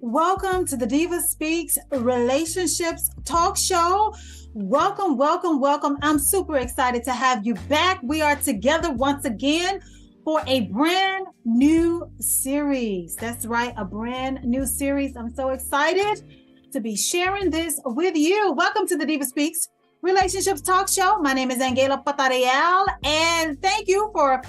Welcome to the Diva Speaks Relationships Talk Show. Welcome, welcome, welcome. I'm super excited to have you back. We are together once again for a brand new series. That's right, a brand new series. I'm so excited to be sharing this with you. Welcome to the Diva Speaks Relationships Talk Show. My name is Angela Patarial, and thank you for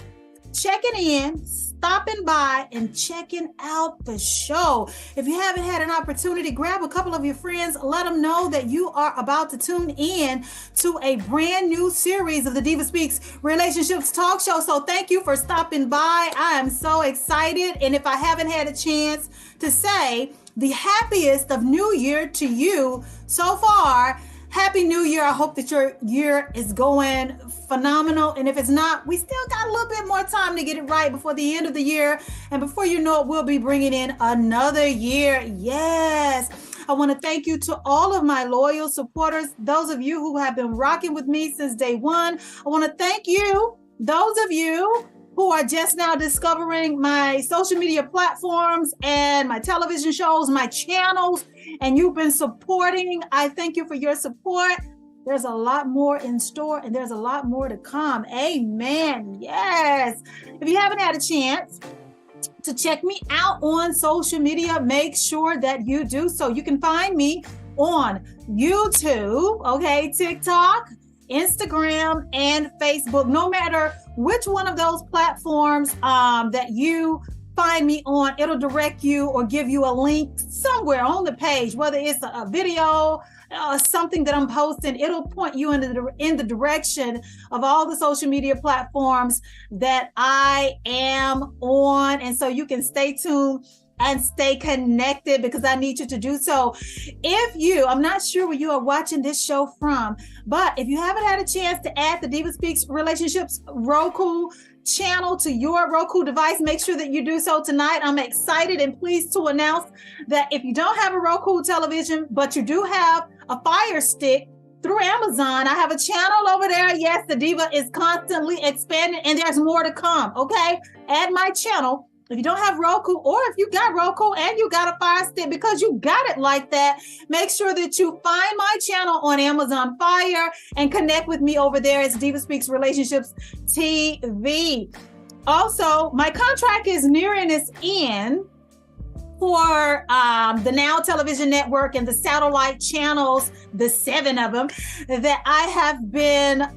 checking in, stopping by, and checking out the show. If you haven't had an opportunity, grab a couple of your friends, let them know that you are about to tune in to a brand new series of the Diva Speaks Relationships Talk Show. So thank you for stopping by. I am so excited. And if I haven't had a chance to say the happiest of New Year to you so far, Happy New Year. I hope that your year is going phenomenal. And if it's not, we still got a little bit more time to get it right before the end of the year. And before you know it, we'll be bringing in another year. Yes. I want to thank you to all of my loyal supporters, those of you who have been rocking with me since day one. I want to thank you, those of you who are just now discovering my social media platforms and my television shows, my channels, and you've been supporting. I thank you for your support. There's a lot more in store and there's a lot more to come. Amen. Yes. If you haven't had a chance to check me out on social media, make sure that you do so. You can find me on YouTube, okay, TikTok, Instagram, and Facebook. No matter which one of those platforms that you find me on, it'll direct you or give you a link somewhere on the page, whether it's a video, something that I'm posting, it'll point you in the direction of all the social media platforms that I am on. And so you can stay tuned and stay connected because I need you to do so. I'm not sure where you are watching this show from, but if you haven't had a chance to add the Diva Speaks Relationships Roku channel to your Roku device, make sure that you do so tonight. I'm excited and pleased to announce that if you don't have a Roku television, but you do have a Fire Stick through Amazon, I have a channel over there. Yes, the Diva is constantly expanding and there's more to come, okay? Add my channel. If you don't have Roku, or if you got Roku and you got a Fire Stick because you got it like that, make sure that you find my channel on Amazon Fire and connect with me over there. It's Diva Speaks Relationships TV. Also, my contract is nearing its end for the Now Television Network and the satellite channels, the 7 of them that I have been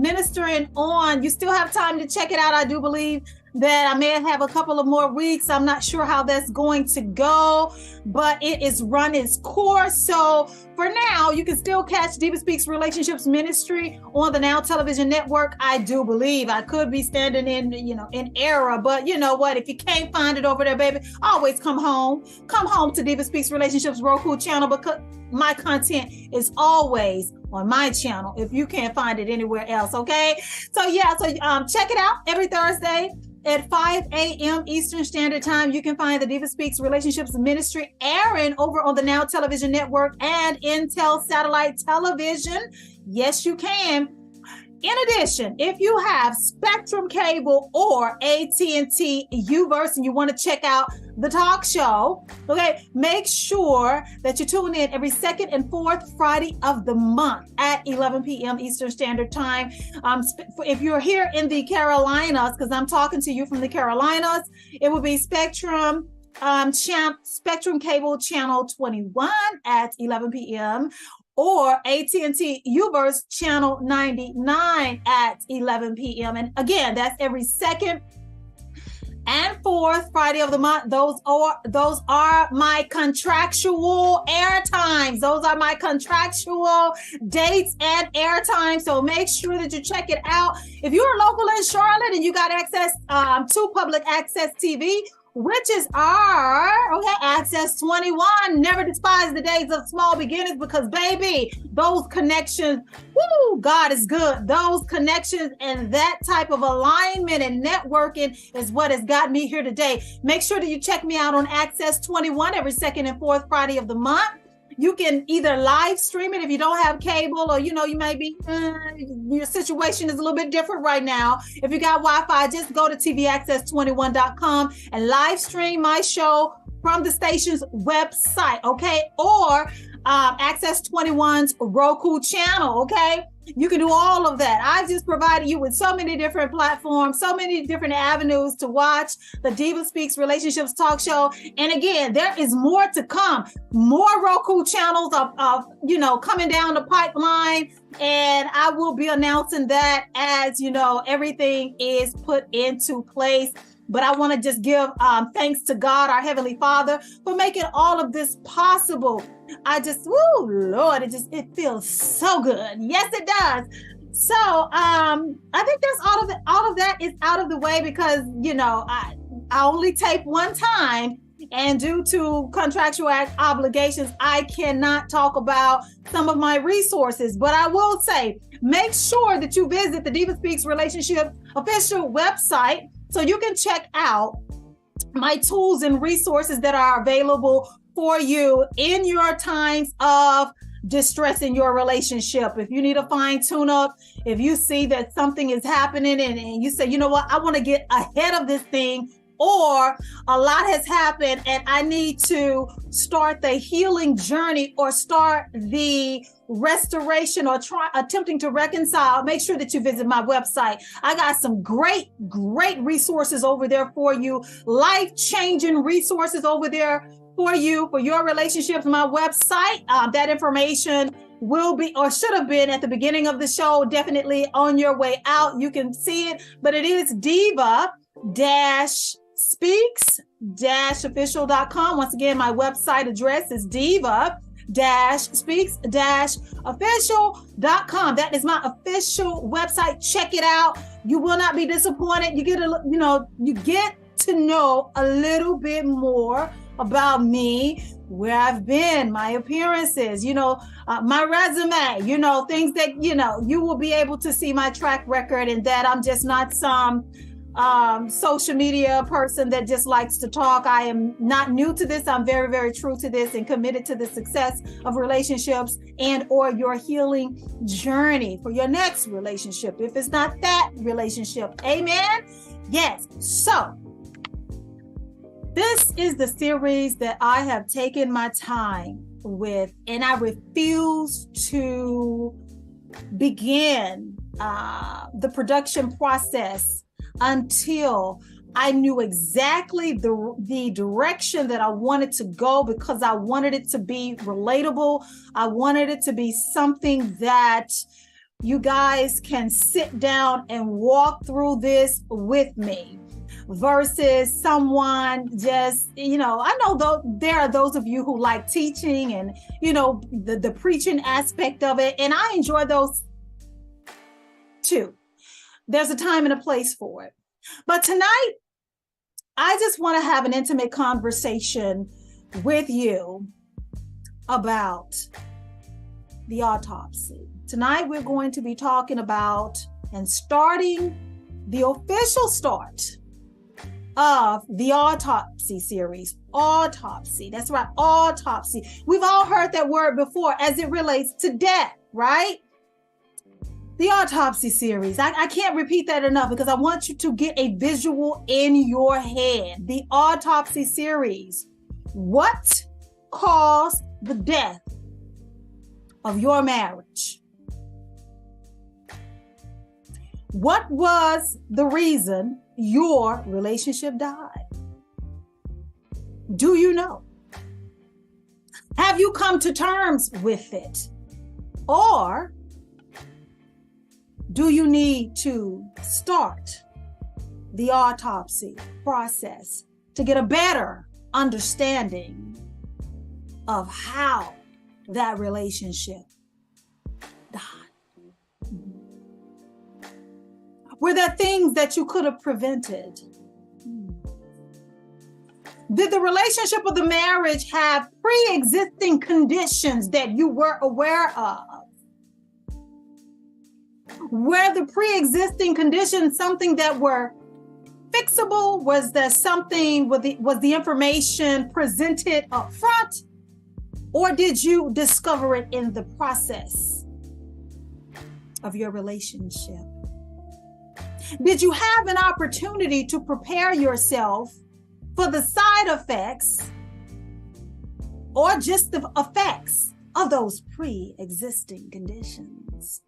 ministering on. You still have time to check it out. I do believe that I may have a couple of more weeks. I'm not sure how that's going to go, but it is run its course. So for now, you can still catch Diva Speaks Relationships Ministry on the Now Television Network. I do believe I could be standing in error, but you know what? If you can't find it over there, baby, always come home to Diva Speaks Relationships Roku channel because my content is always on my channel if you can't find it anywhere else. Okay. So check it out every Thursday at 5 a.m. Eastern Standard Time. You can find the Diva Speaks Relationships Ministry airing over on the Now Television Network and Intel Satellite Television. Yes, you can. In addition, if you have Spectrum Cable or AT&T Uverse and you want to check out the talk show, okay, make sure that you tune in every second and fourth Friday of the month at 11 p.m. Eastern Standard Time. If you're here in the Carolinas, because I'm talking to you from the Carolinas, it will be Spectrum Cable Channel 21 at 11 p.m. or AT&T Uverse Channel 99 at 11 p.m. And again, that's every second and fourth Friday of the month. Those are my contractual air times. Those are my contractual dates and air times. So make sure that you check it out. If you're local in Charlotte and you got access to public access TV, which is our Access 21. Never despise the days of small beginnings because, baby, those connections, God is good. Those connections and that type of alignment and networking is what has got me here today. Make sure that you check me out on Access 21 every second and fourth Friday of the month. You can either live stream it if you don't have cable, or you may be your situation is a little bit different right now. If you got Wi-Fi, just go to tvaccess21.com and live stream my show from the station's website, okay? Or Access 21's Roku channel, okay? You can do all of that. I just provided you with so many different platforms, so many different avenues to watch the Diva Speaks Relationships Talk Show. And again, there is more to come. More Roku channels of coming down the pipeline. And I will be announcing that as, everything is put into place. But I want to just give thanks to God, our Heavenly Father, for making all of this possible. Lord, it feels so good. Yes, it does. So I think that's all of that is out of the way because, I only tape one time. And due to contractual obligations, I cannot talk about some of my resources. But I will say, make sure that you visit the Diva Speaks Relationship official website so you can check out my tools and resources that are available for you in your times of distress in your relationship. If you need a fine tune up, if you see that something is happening and you say, you know what, I want to get ahead of this thing, or a lot has happened and I need to start the healing journey or start the restoration or attempting to reconcile, make sure that you visit my website. I got some great resources over there for you, life-changing resources over there for you, for your relationships. My website, that information will be or should have been at the beginning of the show, definitely on your way out. You can see it, but it is diva-speaks-official.com. Once again, my website address is diva-speaks-official.com. That is my official website. Check it out. You will not be disappointed. You get to know a little bit more about me, where I've been, my appearances, my resume, things that, you will be able to see my track record, and that I'm just not some social media person that just likes to talk. I am not new to this. I'm very, very true to this and committed to the success of relationships and or your healing journey for your next relationship, if it's not that relationship. Amen. Yes. So this is the series that I have taken my time with, and I refuse to begin the production process until I knew exactly the direction that I wanted to go, because I wanted it to be relatable. I wanted it to be something that you guys can sit down and walk through this with me, versus someone just, I know though there are those of you who like teaching and, the preaching aspect of it. And I enjoy those too. There's a time and a place for it. But tonight, I just want to have an intimate conversation with you about the autopsy. Tonight, we're going to be talking about and starting the official start of the Autopsy series. Autopsy. That's right. Autopsy. We've all heard that word before as it relates to death, right? The Autopsy series. I can't repeat that enough because I want you to get a visual in your head. The Autopsy series. What caused the death of your marriage? What was the reason your relationship died? Do you know? Have you come to terms with it? Or do you need to start the autopsy process to get a better understanding of how that relationship died? Were there things that you could have prevented? Did the relationship or the marriage have pre-existing conditions that you were aware of? Were the pre-existing conditions something that were fixable? Was there something, was the information presented up front? Or did you discover it in the process of your relationship? Did you have an opportunity to prepare yourself for the side effects or just the effects of those pre-existing conditions?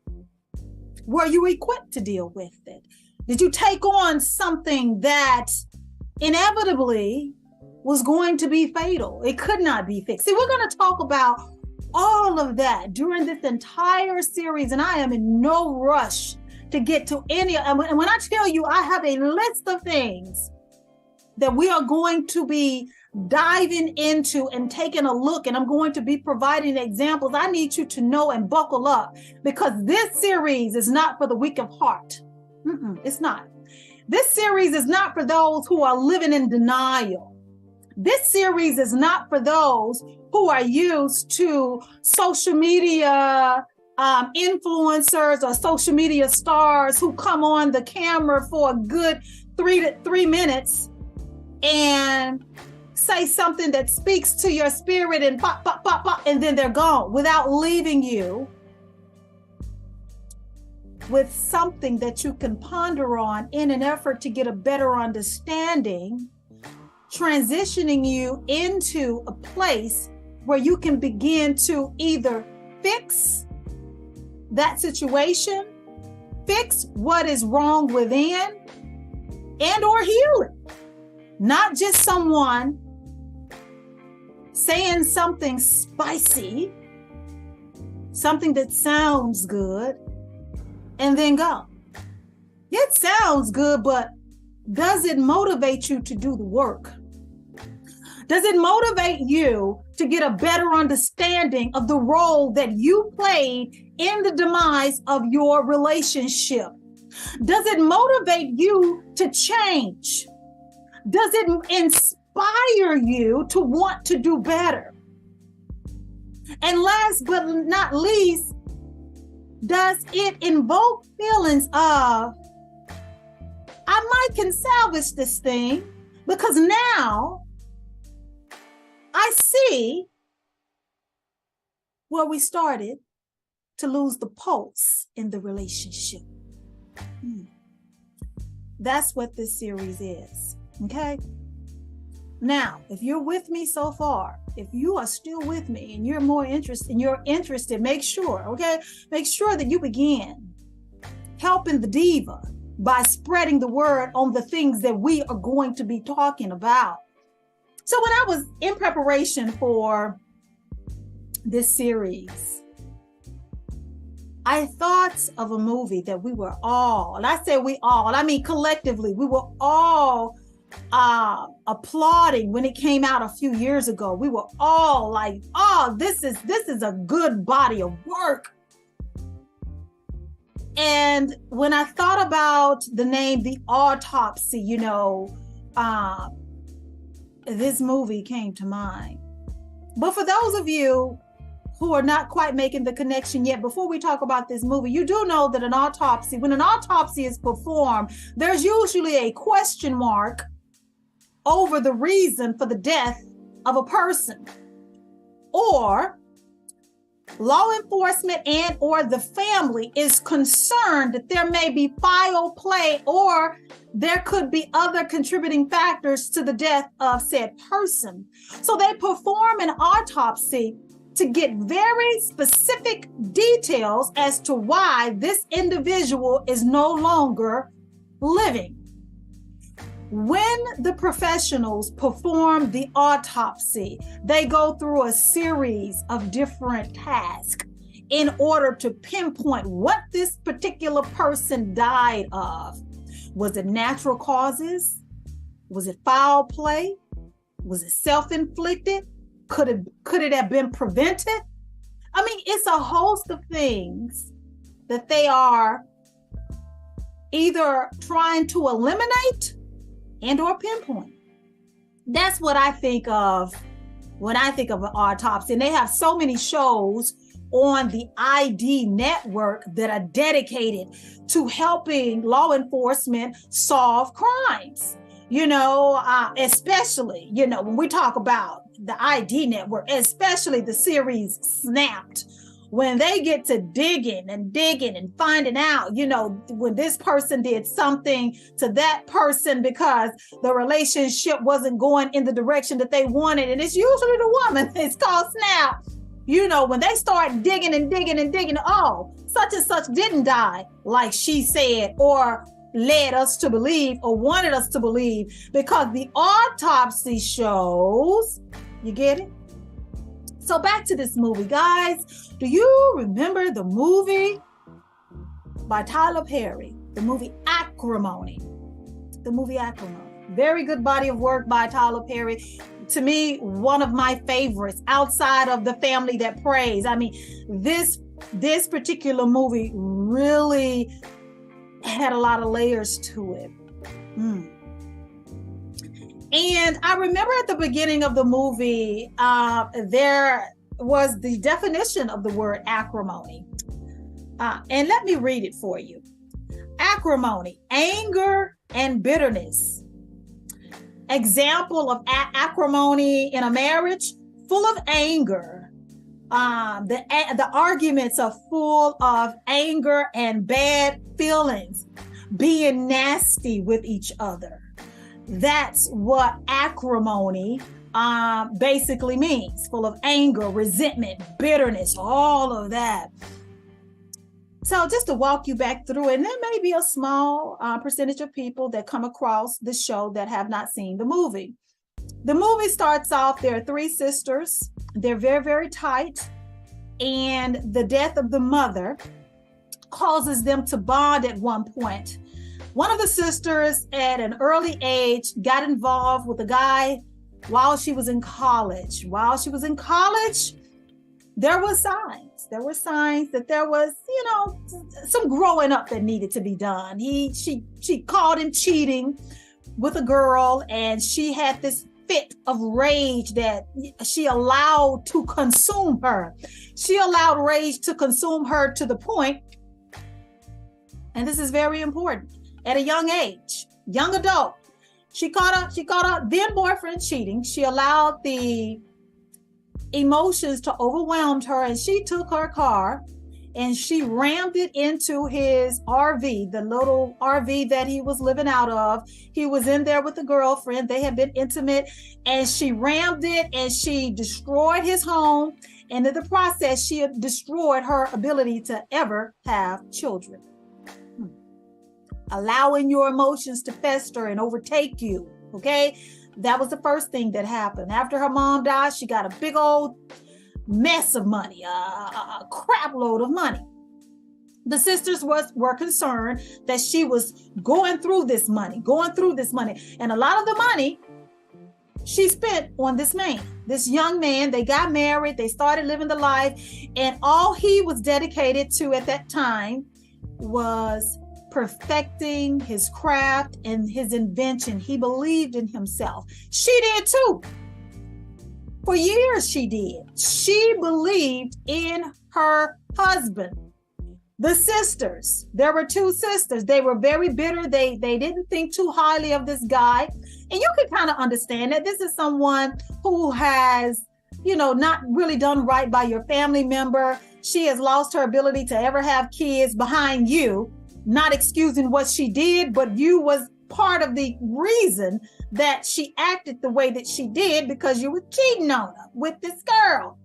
Were you equipped to deal with it? Did you take on something that inevitably was going to be fatal? It could not be fixed. See, we're going to talk about all of that during this entire series, and I am in no rush to get to any. And when I tell you, I have a list of things that we are going to be diving into and taking a look, and I'm going to be providing examples. I need you to know and buckle up, because this series is not for the weak of heart. It's not. This series is not for those who are living in denial. This series is not for those who are used to social media influencers or social media stars who come on the camera for a good 3 minutes and say something that speaks to your spirit and pop, pop, pop, pop, and then they're gone without leaving you with something that you can ponder on in an effort to get a better understanding, transitioning you into a place where you can begin to either fix that situation, fix what is wrong within, and or heal it. Not just someone saying something spicy, something that sounds good, and then go. It sounds good, but does it motivate you to do the work? Does it motivate you to get a better understanding of the role that you played in the demise of your relationship? Does it motivate you to change? Does it inspire you to want to do better? And last but not least, does it invoke feelings of, I might can salvage this thing because now I see where we started to lose the pulse in the relationship. That's what this series is, okay? Now, if you're with me so far, if you are still with me and you're interested, make sure, okay? Make sure that you begin helping the diva by spreading the word on the things that we are going to be talking about. So when I was in preparation for this series, I thought of a movie that we were all, and I say we all, I mean collectively, we were all applauding when it came out a few years ago. We were all like, oh, this is a good body of work. And when I thought about the name, The Autopsy, this movie came to mind. But for those of you who are not quite making the connection yet, before we talk about this movie, you do know that when an autopsy is performed, there's usually a question mark over the reason for the death of a person. Or law enforcement and or the family is concerned that there may be foul play or there could be other contributing factors to the death of said person. So they perform an autopsy to get very specific details as to why this individual is no longer living. When the professionals perform the autopsy, they go through a series of different tasks in order to pinpoint what this particular person died of. Was it natural causes? Was it foul play? Was it self-inflicted? Could it have been prevented? I mean, it's a host of things that they are either trying to eliminate and or pinpoint. That's what I think of when I think of an autopsy. And they have so many shows on the ID network that are dedicated to helping law enforcement solve crimes. Especially, when we talk about the ID network, especially the series Snapped, when they get to digging and finding out, when this person did something to that person because the relationship wasn't going in the direction that they wanted, and it's usually the woman, it's called snap. When they start digging and digging, oh, such and such didn't die like she said, or led us to believe, or wanted us to believe, because the autopsy shows, you get it? So back to this movie, guys. Do you remember the movie by Tyler Perry, the movie Acrimony? The movie Acrimony. Very good body of work by Tyler Perry. To me, one of my favorites outside of The Family That Prays. I mean, this particular movie really had a lot of layers to it. And I remember at the beginning of the movie, there was the definition of the word acrimony. And let me read it for you. Acrimony, anger and bitterness. Example of acrimony in a marriage, full of anger. The arguments are full of anger and bad feelings, being nasty with each other. That's what acrimony basically means, full of anger, resentment, bitterness, all of that. So just to walk you back through it, and there may be a small percentage of people that come across the show that have not seen the movie. The movie starts off, there are three sisters. They're very, very tight. And the death of the mother causes them to bond at one point. One of the sisters at an early age got involved with a guy while she was in college. While she was in college, there were signs. There were signs that there was, some growing up that needed to be done. She caught him cheating with a girl, and she had this fit of rage that she allowed to consume her. She allowed rage to consume her to the point, and this is very important, at a young age, young adult, she caught a then boyfriend cheating. She allowed the emotions to overwhelm her, and she took her car and she rammed it into his RV, the little RV that he was living out of. He was in there with a girlfriend. They had been intimate, and she rammed it and she destroyed his home. And in the process, she destroyed her ability to ever have children. Allowing your emotions to fester and overtake you, okay? That was the first thing that happened. After her mom died, she got a big old mess of money, a crap load of money. The sisters were concerned that she was going through this money. And a lot of the money she spent on this young man. They got married, they started living the life, and all he was dedicated to at that time was perfecting his craft and his invention. He believed in himself. She did too. For years she did. She believed in her husband. The sisters, there were two sisters. They were very bitter. They didn't think too highly of this guy. And you can kind of understand that this is someone who has, not really done right by your family member. She has lost her ability to ever have kids behind you. Not excusing what she did, but you was part of the reason that she acted the way that she did, because you were cheating on her with this girl.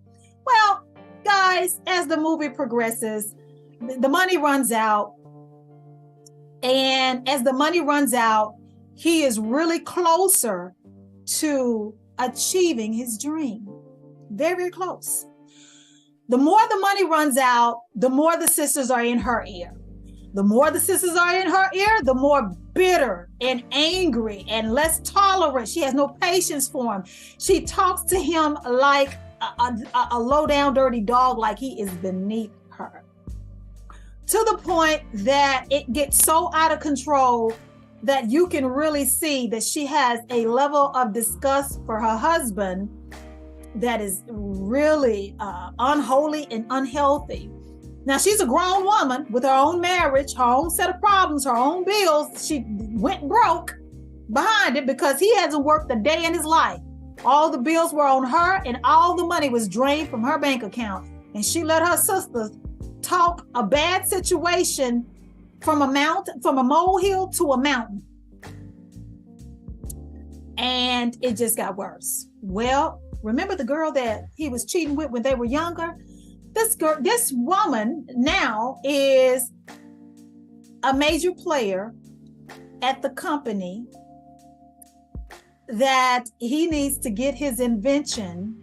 Well, guys, as the movie progresses, the money runs out. And as the money runs out, he is really closer to achieving his dream. Very, very close. The more the money runs out, the more the sisters are in her ear. The more the sisters are in her ear, the more bitter and angry and less tolerant. She has no patience for him. She talks to him like a low-down, dirty dog, like he is beneath her. To the point that it gets so out of control that you can really see that she has a level of disgust for her husband that is really unholy and unhealthy. Now, she's a grown woman with her own marriage, her own set of problems, her own bills. She went broke behind it because he hasn't worked a day in his life. All the bills were on her, and all the money was drained from her bank account. And she let her sister talk a bad situation from a molehill to a mountain. And it just got worse. Well, remember the girl that he was cheating with when they were younger? This woman now is a major player at the company that he needs to get his invention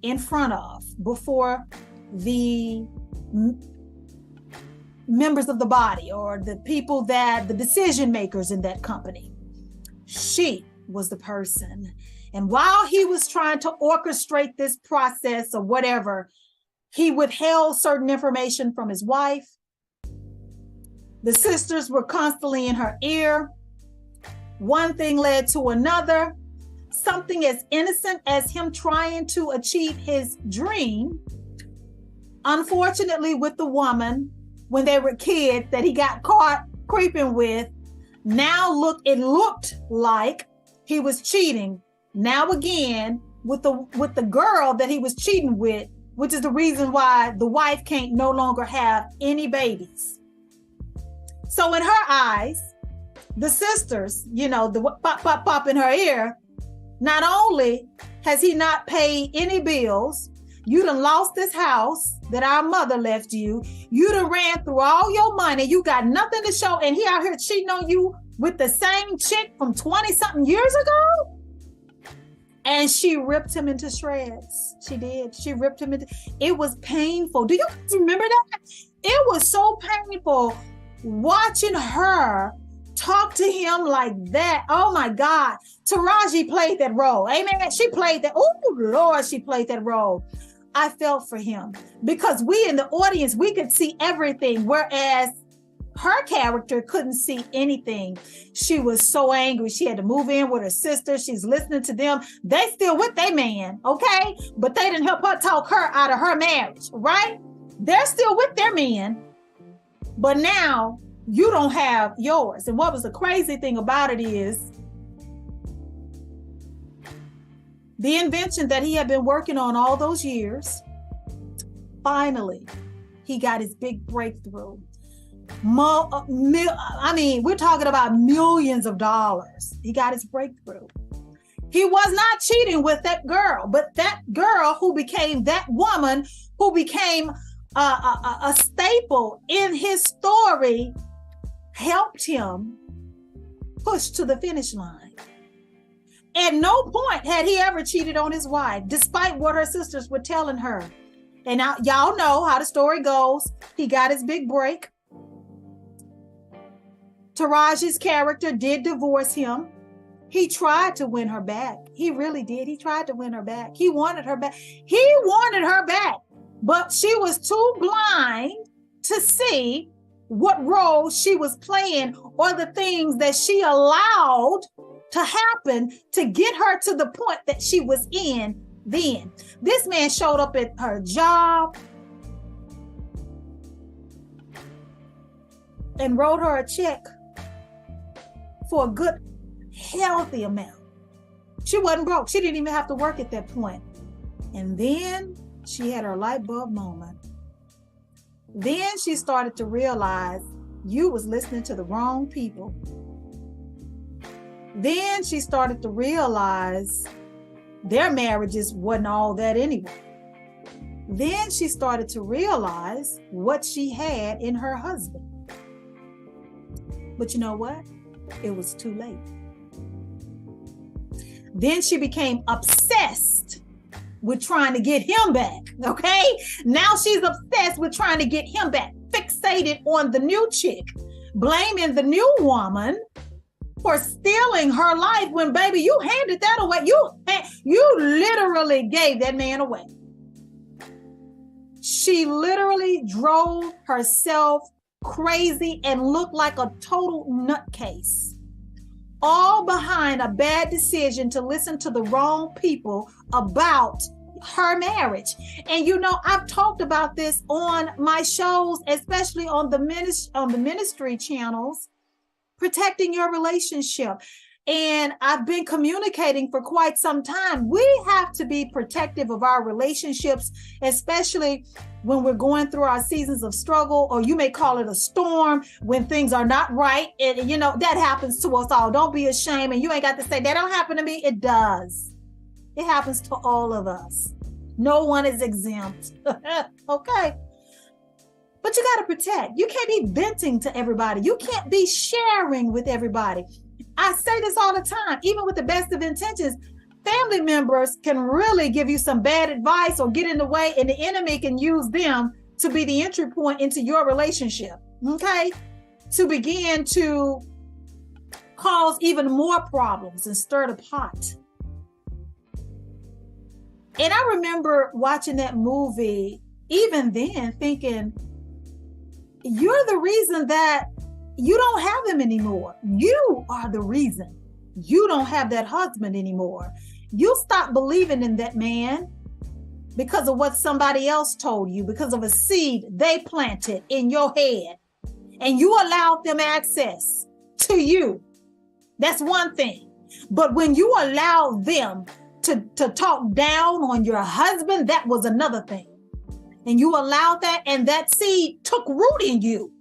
in front of before the members of the body or the people that the decision makers in that company. She was the person. And while he was trying to orchestrate this process or whatever, he withheld certain information from his wife. The sisters were constantly in her ear. One thing led to another. Something as innocent as him trying to achieve his dream, unfortunately with the woman when they were kids that he got caught creeping with, it looked like he was cheating. Now again, with the girl that he was cheating with, which is the reason why the wife can't no longer have any babies. So in her eyes, the sisters, the pop, pop, pop in her ear, not only has he not paid any bills, you done lost this house that our mother left you. You done ran through all your money. You got nothing to show. And he out here cheating on you with the same chick from 20 something years ago. And she ripped him into shreds. She did. She ripped him into, it was painful. Do you guys remember that? It was so painful watching her talk to him like that. Oh my God. Taraji played that role. Amen. She played that. Oh Lord, she played that role. I felt for him because we in the audience, we could see everything. Whereas her character couldn't see anything. She was so angry. She had to move in with her sister. She's listening to them. They still with their man, okay? But they didn't help her talk her out of her marriage, right? They're still with their man, but now you don't have yours. And what was the crazy thing about it is the invention that he had been working on all those years, finally, he got his big breakthrough. We're talking about millions of dollars. He got his breakthrough. He was not cheating with that girl, but that girl who became that woman who became a staple in his story helped him push to the finish line. At no point had he ever cheated on his wife, despite what her sisters were telling her. And now y'all know how the story goes. He got his big break. Taraji's character did divorce him. He tried to win her back. He really did. He tried to win her back. He wanted her back. He wanted her back, but she was too blind to see what role she was playing or the things that she allowed to happen to get her to the point that she was in then. This man showed up at her job and wrote her a check for a good, healthy amount. She wasn't broke. She didn't even have to work at that point. And then she had her light bulb moment. Then she started to realize you was listening to the wrong people. Then she started to realize their marriages wasn't all that anyway. Then she started to realize what she had in her husband. But you know what? It was too late. Then she became obsessed with trying to get him back, okay? Now she's obsessed with trying to get him back, fixated on the new chick, blaming the new woman for stealing her life when, baby, you handed that away. You literally gave that man away. She literally drove herself crazy and looked like a total nutcase, all behind a bad decision to listen to the wrong people about her marriage. And I've talked about this on my shows, especially on the ministry channels, protecting your relationship. And I've been communicating for quite some time. We have to be protective of our relationships, especially when we're going through our seasons of struggle, or you may call it a storm, when things are not right. And, that happens to us all. Don't be ashamed. And you ain't got to say, that don't happen to me. It does. It happens to all of us. No one is exempt. Okay. But you got to protect. You can't be venting to everybody. You can't be sharing with everybody. I say this all the time, even with the best of intentions, family members can really give you some bad advice or get in the way, and the enemy can use them to be the entry point into your relationship, okay? To begin to cause even more problems and stir the pot. And I remember watching that movie, even then thinking, you're the reason that you don't have him anymore. You are the reason you don't have that husband anymore. You stop believing in that man because of what somebody else told you, because of a seed they planted in your head, and you allowed them access to you. That's one thing. But when you allow them to talk down on your husband, that was another thing. And you allowed that, and that seed took root in you.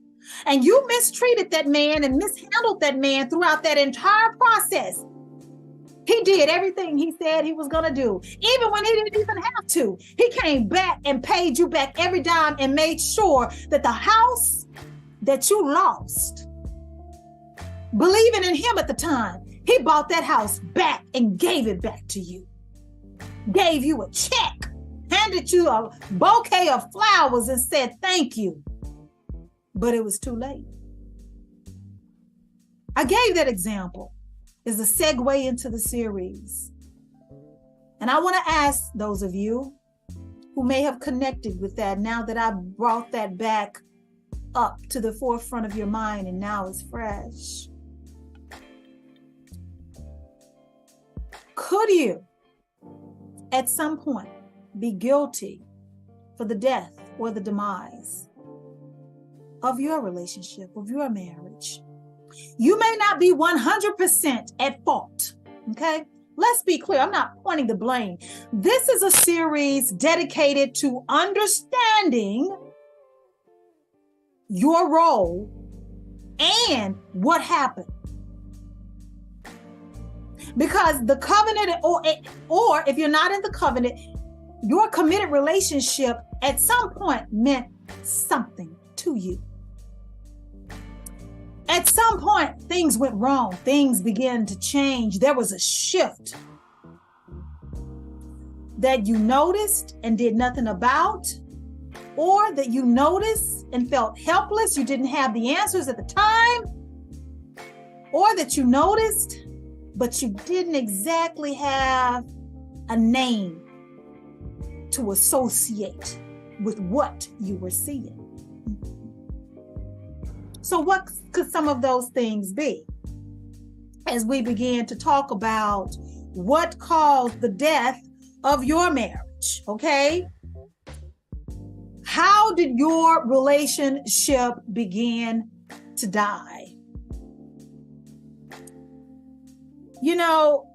And you mistreated that man and mishandled that man throughout that entire process. He did everything he said he was going to do, even when he didn't even have to. He came back and paid you back every dime and made sure that the house that you lost, believing in him at the time, he bought that house back and gave it back to you. Gave you a check, handed you a bouquet of flowers and said, thank you. But it was too late. I gave that example as a segue into the series. And I want to ask those of you who may have connected with that now that I brought that back up to the forefront of your mind and now it's fresh. Could you, at some point, be guilty for the death or the demise of your relationship, of your marriage? You may not be 100% at fault, okay? Let's be clear. I'm not pointing the blame. This is a series dedicated to understanding your role and what happened. Because the covenant, or if you're not in the covenant, your committed relationship at some point meant something to you. At some point, things went wrong. Things began to change. There was a shift that you noticed and did nothing about, or that you noticed and felt helpless. You didn't have the answers at the time, or that you noticed, but you didn't exactly have a name to associate with what you were seeing. So what could some of those things be? As we began to talk about what caused the death of your marriage, okay? How did your relationship begin to die? You know,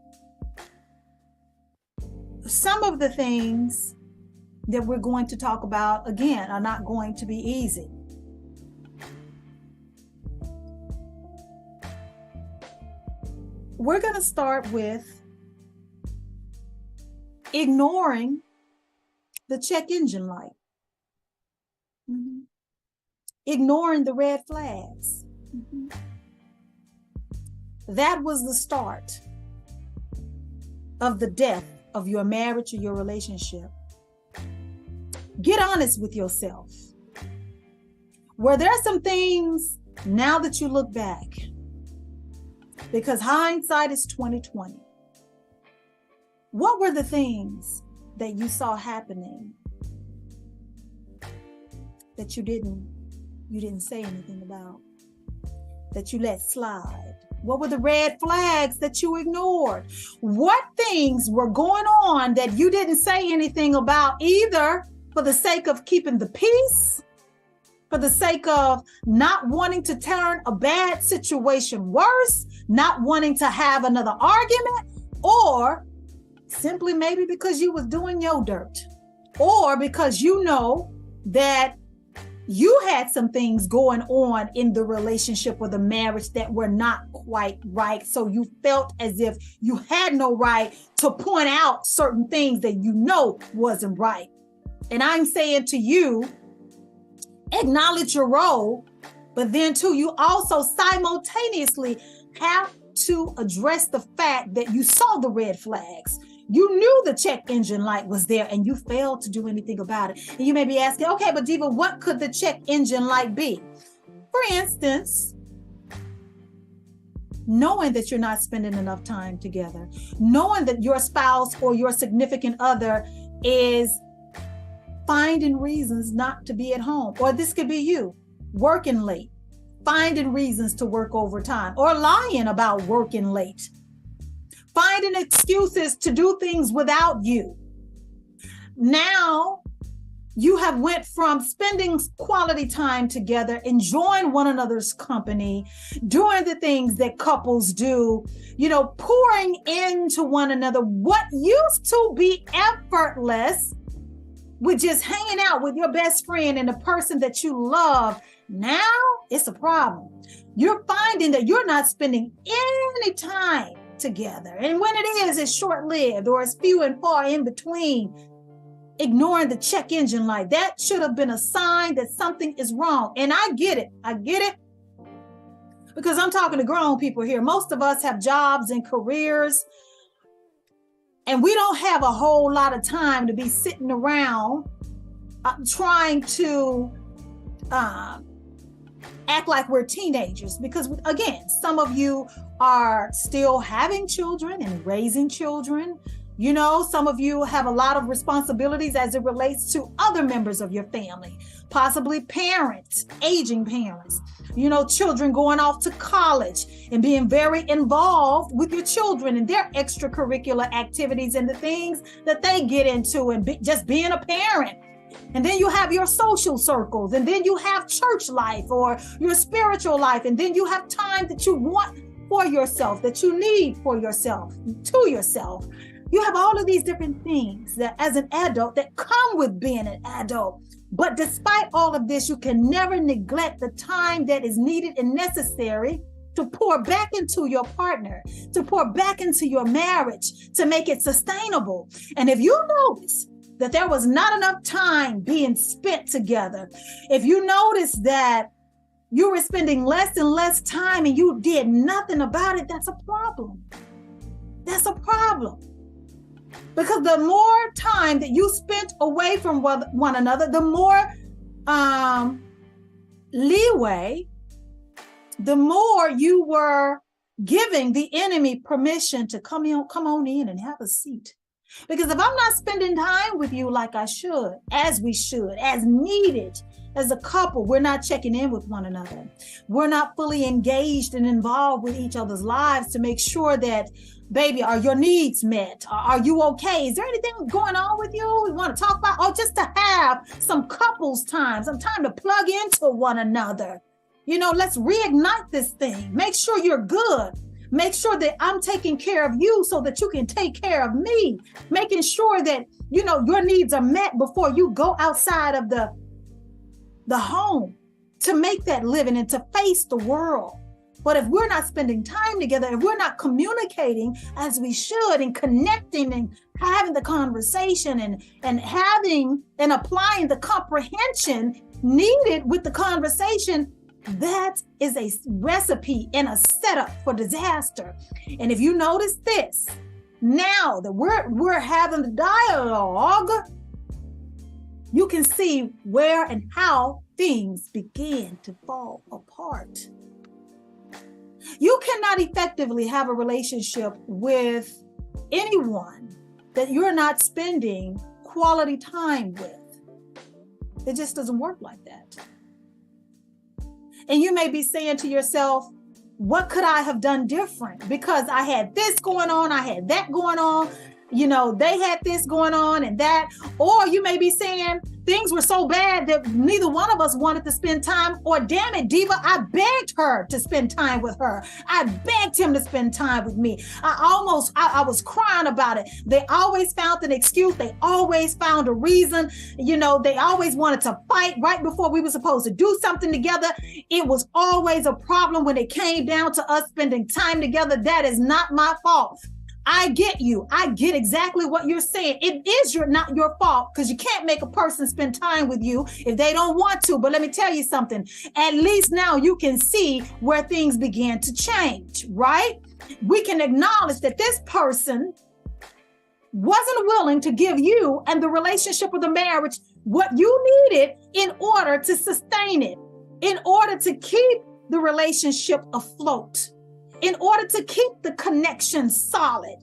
some of the things that we're going to talk about, again, are not going to be easy. We're going to start with ignoring the check engine light. Mm-hmm. Ignoring the red flags. Mm-hmm. That was the start of the death of your marriage or your relationship. Get honest with yourself. Were there some things now that you look back? Because hindsight is 20/20. What were the things that you saw happening that you didn't say anything about, that you let slide? What were the red flags that you ignored? What things were going on that you didn't say anything about, either for the sake of keeping the peace, for the sake of not wanting to turn a bad situation worse, not wanting to have another argument, or simply maybe because you was doing your dirt, or because you know that you had some things going on in the relationship or the marriage that were not quite right. So you felt as if you had no right to point out certain things that you know wasn't right. And I'm saying to you, acknowledge your role, but then too, you also simultaneously have to address the fact that you saw the red flags. You knew the check engine light was there and you failed to do anything about it. And you may be asking, okay, but Diva, what could the check engine light be? For instance, knowing that you're not spending enough time together, knowing that your spouse or your significant other is finding reasons not to be at home, or this could be you working late, finding reasons to work overtime, or lying about working late, finding excuses to do things without you. Now you have went from spending quality time together, enjoying one another's company, doing the things that couples do, pouring into one another. What used to be effortless with just hanging out with your best friend and the person that you love, now it's a problem. You're finding that you're not spending any time together. And when it is, it's short-lived or it's few and far in between, ignoring the check engine light. That should have been a sign that something is wrong. And I get it. Because I'm talking to grown people here. Most of us have jobs and careers, and we don't have a whole lot of time to be sitting around trying to act like we're teenagers. Because again, some of you are still having children and raising children. Some of you have a lot of responsibilities as it relates to other members of your family, possibly parents, aging parents, children going off to college and being very involved with your children and their extracurricular activities and the things that they get into, and just being a parent. And then you have your social circles, and then you have church life or your spiritual life. And then you have time that you want for yourself, that you need for yourself, to yourself. You have all of these different things that as an adult that come with being an adult. But despite all of this, you can never neglect the time that is needed and necessary to pour back into your partner, to pour back into your marriage, to make it sustainable. And if you notice that there was not enough time being spent together, if you notice that you were spending less and less time and you did nothing about it, that's a problem. That's a problem. Because the more time that you spent away from one another, the more leeway, the more you were giving the enemy permission to come on in and have a seat. Because if I'm not spending time with you like I should, as we should, as needed, as a couple, we're not checking in with one another. We're not fully engaged and involved with each other's lives to make sure that, baby, are your needs met? Are you okay? Is there anything going on with you we want to talk about? Or just to have some couples time, some time to plug into one another. Let's reignite this thing. Make sure you're good. Make sure that I'm taking care of you so that you can take care of me. Making sure that, your needs are met before you go outside of the home to make that living and to face the world. But if we're not spending time together, if we're not communicating as we should and connecting and having the conversation and having and applying the comprehension needed with the conversation, that is a recipe and a setup for disaster. And if you notice this, now that we're having the dialogue, you can see where and how things begin to fall apart. You cannot effectively have a relationship with anyone that you're not spending quality time with. It just doesn't work like that. And you may be saying to yourself, what could I have done different? Because I had this going on, I had that going on. they had this going on and that. Or you may be saying things were so bad that neither one of us wanted to spend time. Or damn it, Diva, I begged her to spend time with her. I begged him to spend time with me. I was crying about it. They always found an excuse. They always found a reason. They always wanted to fight right before we were supposed to do something together. It was always a problem when it came down to us spending time together. That is not my fault. I get you. I get exactly what you're saying. It is not your fault, because you can't make a person spend time with you if they don't want to. But let me tell you something. At least now you can see where things began to change, right? We can acknowledge that this person wasn't willing to give you and the relationship or the marriage what you needed in order to sustain it, in order to keep the relationship afloat, in order to keep the connection solid.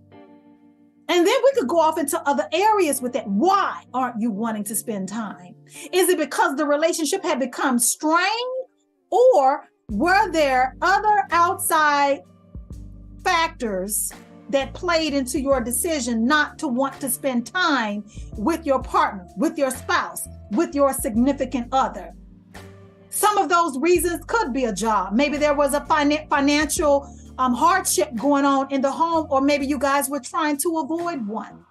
And then we could go off into other areas with it. Why aren't you wanting to spend time? Is it because the relationship had become strained, or were there other outside factors that played into your decision not to want to spend time with your partner, with your spouse, with your significant other? Some of those reasons could be a job. Maybe there was a financial hardship going on in the home, or maybe you guys were trying to avoid one.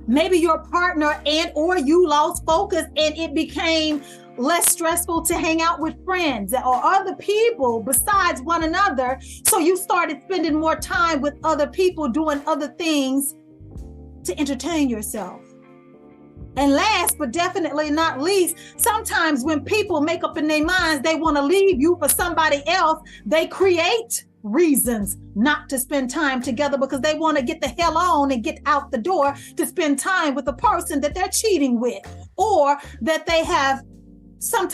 Maybe your partner or you lost focus and it became less stressful to hang out with friends or other people besides one another. So you started spending more time with other people, doing other things to entertain yourself. And last but definitely not least, sometimes when people make up in their minds they want to leave you for somebody else, they create reasons not to spend time together because they want to get the hell on and get out the door to spend time with the person that they're cheating with, or that they have some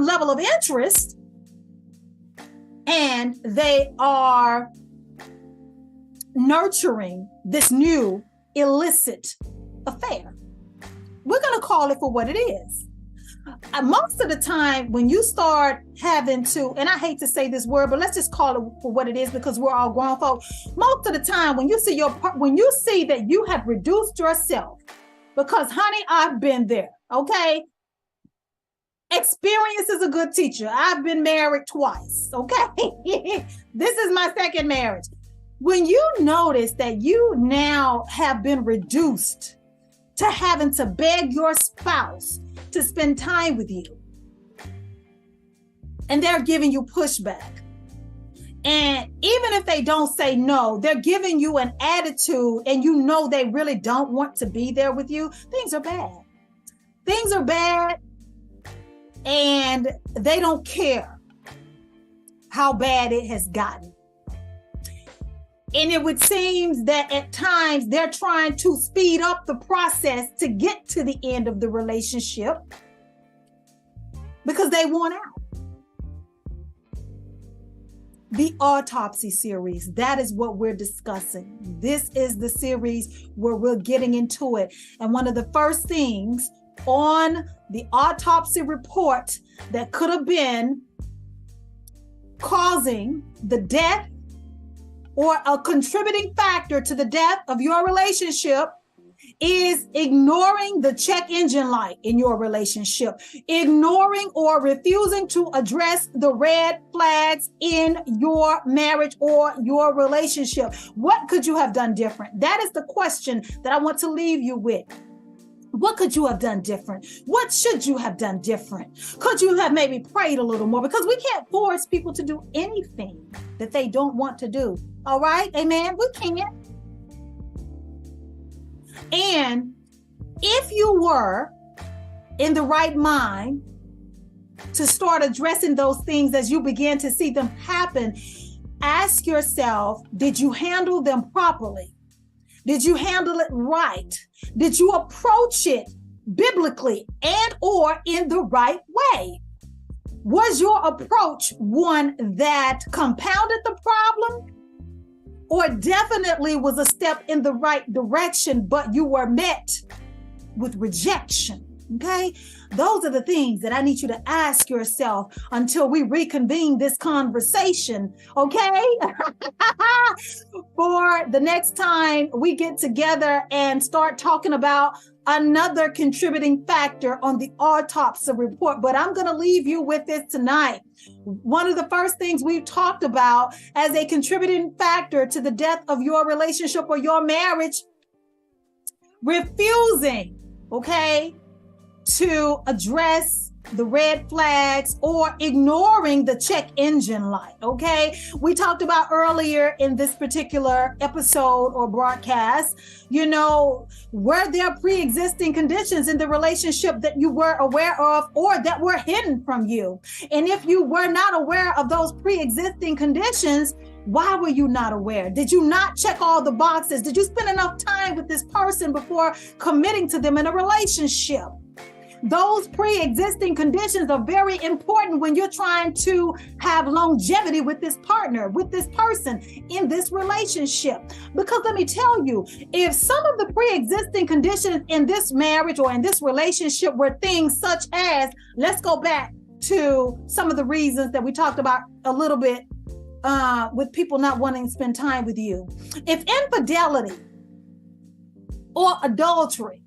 level of interest and they are nurturing this new illicit affair. We're going to call it for what it is. Most of the time when you start having to, and I hate to say this word, but let's just call it for what it is because we're all grown folk. Most of the time when you see that you have reduced yourself, because honey, I've been there, okay? Experience is a good teacher. I've been married twice, okay? This is my second marriage. When you notice that you now have been reduced to having to beg your spouse to spend time with you, and they're giving you pushback, and even if they don't say no, they're giving you an attitude, and you know they really don't want to be there with you, things are bad. Things are bad, and they don't care how bad it has gotten. And it would seem that at times they're trying to speed up the process to get to the end of the relationship because they want out. The Autopsy series, that is what we're discussing. This is the series where we're getting into it. And one of the first things on the autopsy report that could have been causing the death or a contributing factor to the death of your relationship is ignoring the check engine light in your relationship, ignoring or refusing to address the red flags in your marriage or your relationship. What could you have done different? That is the question that I want to leave you with. What could you have done different? What should you have done different? Could you have maybe prayed a little more? Because we can't force people to do anything that they don't want to do. All right? Amen? We can't. And if you were in the right mind to start addressing those things as you begin to see them happen, ask yourself, did you handle them properly? Did you handle it right? Did you approach it biblically and or in the right way? Was your approach one that compounded the problem, or definitely was a step in the right direction, but you were met with rejection? Okay, those are the things that I need you to ask yourself until we reconvene this conversation. Okay, for the next time we get together and start talking about another contributing factor on the autopsy report. But I'm going to leave you with this tonight. One of the first things we've talked about as a contributing factor to the death of your relationship or your marriage, refusing, okay, to address the red flags or ignoring the check engine light. Okay, we talked about earlier in this particular episode or broadcast, were there pre-existing conditions in the relationship that you were aware of or that were hidden from you? And if you were not aware of those pre-existing conditions, why were you not aware? Did you not check all the boxes? Did you spend enough time with this person before committing to them in a relationship? Those pre-existing conditions are very important when you're trying to have longevity with this partner, with this person in this relationship. Because let me tell you, if some of the pre-existing conditions in this marriage or in this relationship were things such as, let's go back to some of the reasons that we talked about a little bit with people not wanting to spend time with you. If infidelity or adultery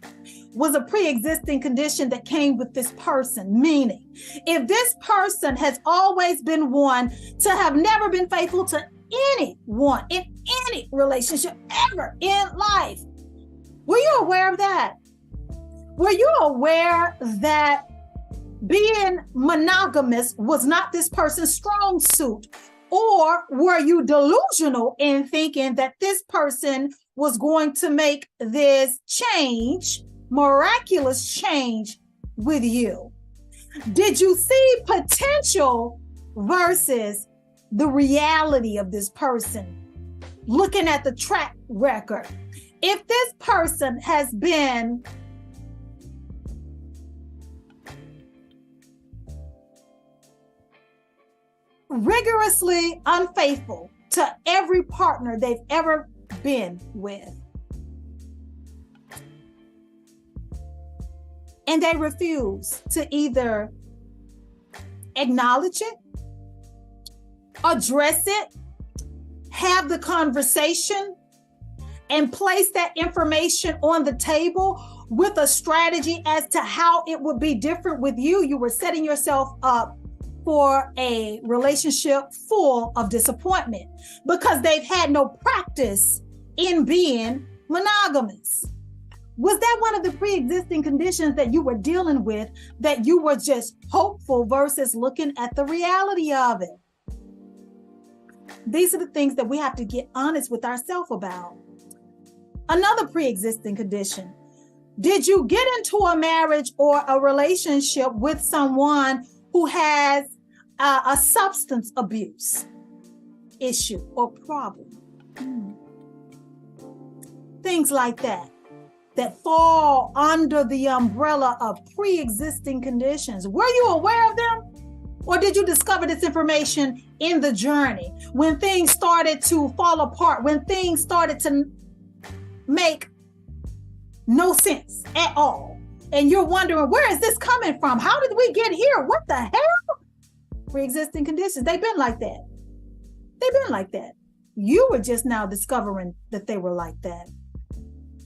was a pre-existing condition that came with this person, meaning if this person has always been one to have never been faithful to anyone in any relationship ever in life, were you aware of that? Were you aware that being monogamous was not this person's strong suit? Or were you delusional in thinking that this person was going to make this change, miraculous change with you? Did you see potential versus the reality of this person? Looking at the track record, if this person has been rigorously unfaithful to every partner they've ever been with, and they refuse to either acknowledge it, address it, have the conversation, and place that information on the table with a strategy as to how it would be different with you, you were setting yourself up for a relationship full of disappointment because they've had no practice in being monogamous. Was that one of the pre-existing conditions that you were dealing with, that you were just hopeful versus looking at the reality of it? These are the things that we have to get honest with ourselves about. Another pre-existing condition. Did you get into a marriage or a relationship with someone who has a substance abuse issue or problem? Things like that fall under the umbrella of pre-existing conditions. Were you aware of them? Or did you discover this information in the journey when things started to fall apart, when things started to make no sense at all? And you're wondering, where is this coming from? How did we get here? What the hell? Pre-existing conditions. They've been like that. They've been like that. You were just now discovering that they were like that.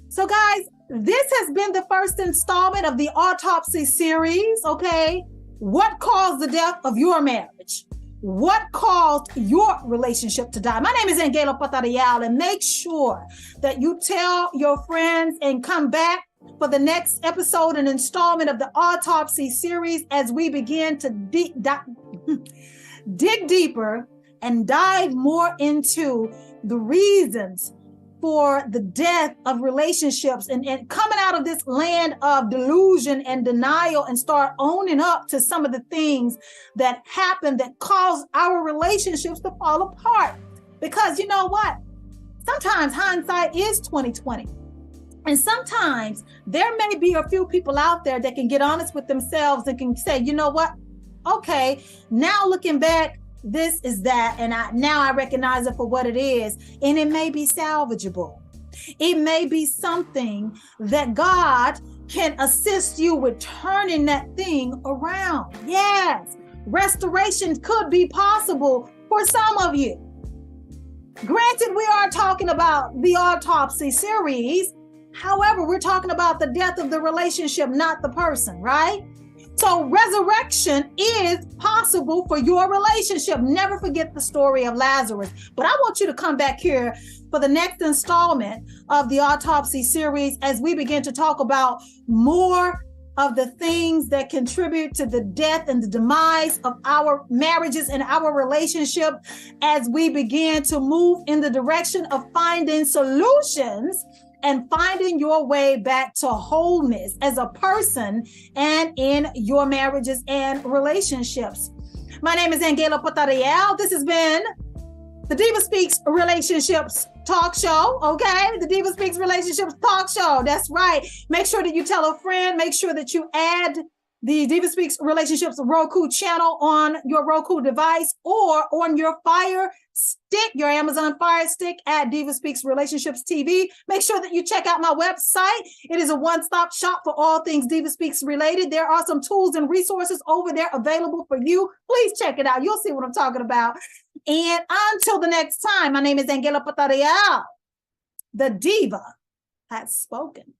So guys, this has been the first installment of the Autopsy series, okay? What caused the death of your marriage? What caused your relationship to die? My name is Angela Patarial, and make sure that you tell your friends and come back for the next episode and installment of the Autopsy series as we begin to dig deeper and dive more into the reasons for the death of relationships and coming out of this land of delusion and denial and start owning up to some of the things that happened that caused our relationships to fall apart. Because you know what? Sometimes hindsight is 20/20. And sometimes there may be a few people out there that can get honest with themselves and can say, you know what? Okay, now looking back, this is that, and now I recognize it for what it is, and it may be salvageable. It may be something that God can assist you with turning that thing around. Yes, restoration could be possible for some of you. Granted, we are talking about the Autopsy series. However, we're talking about the death of the relationship, not the person, right? So resurrection is possible for your relationship. Never forget the story of Lazarus. But I want you to come back here for the next installment of the Autopsy series as we begin to talk about more of the things that contribute to the death and the demise of our marriages and our relationship, as we begin to move in the direction of finding solutions and finding your way back to wholeness as a person and in your marriages and relationships. My name is Angela Potariel. This has been the Diva Speaks Relationships Talk Show, okay? The Diva Speaks Relationships Talk Show. That's right. Make sure that you tell a friend. Make sure that you add the Diva Speaks Relationships Roku channel on your Roku device or on your Fire Stick, your Amazon Fire Stick at Diva Speaks Relationships TV. Make sure that you check out my website. It is a one-stop shop for all things Diva Speaks related. There are some tools and resources over there available for you. Please check it out. You'll see what I'm talking about. And until the next time, my name is Angela Patarial. The Diva has spoken.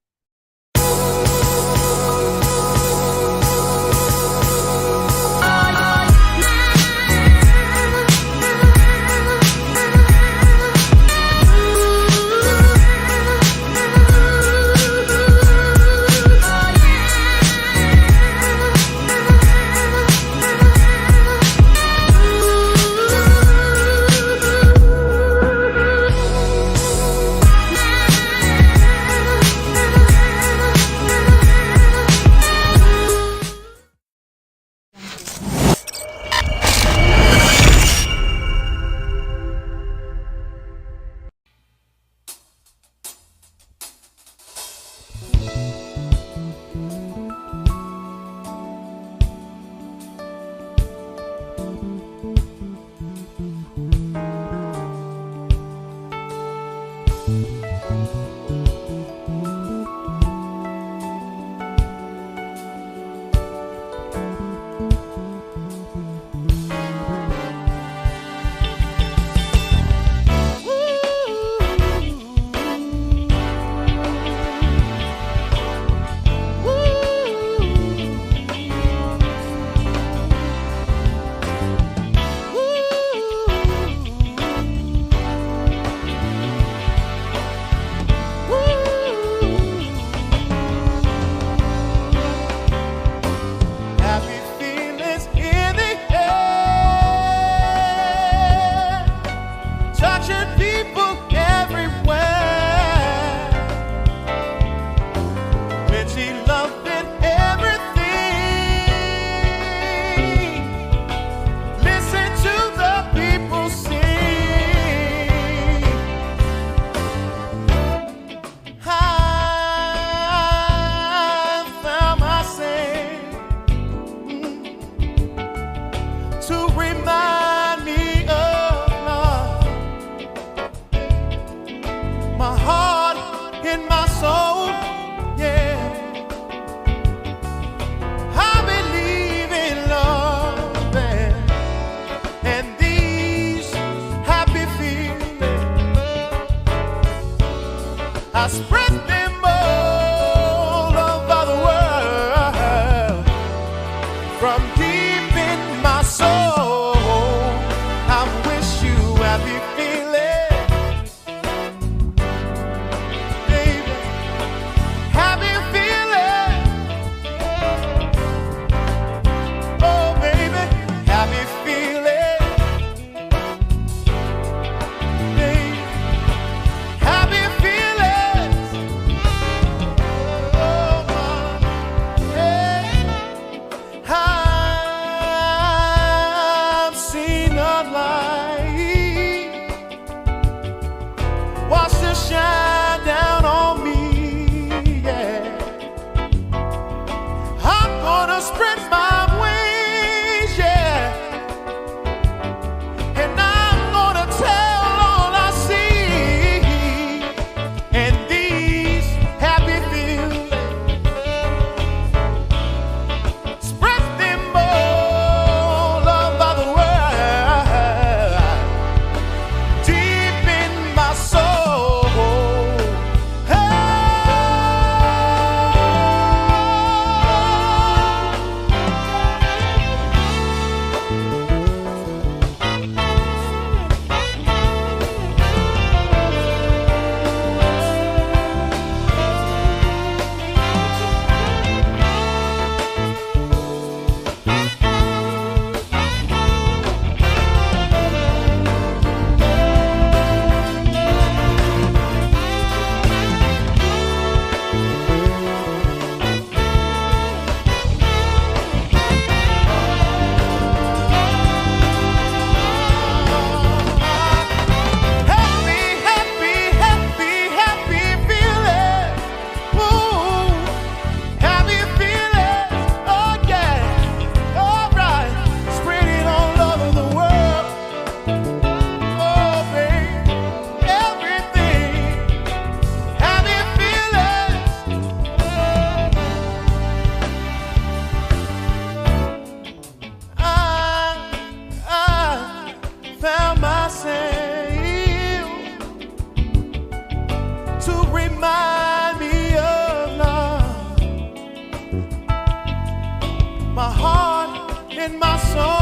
my heart and my soul.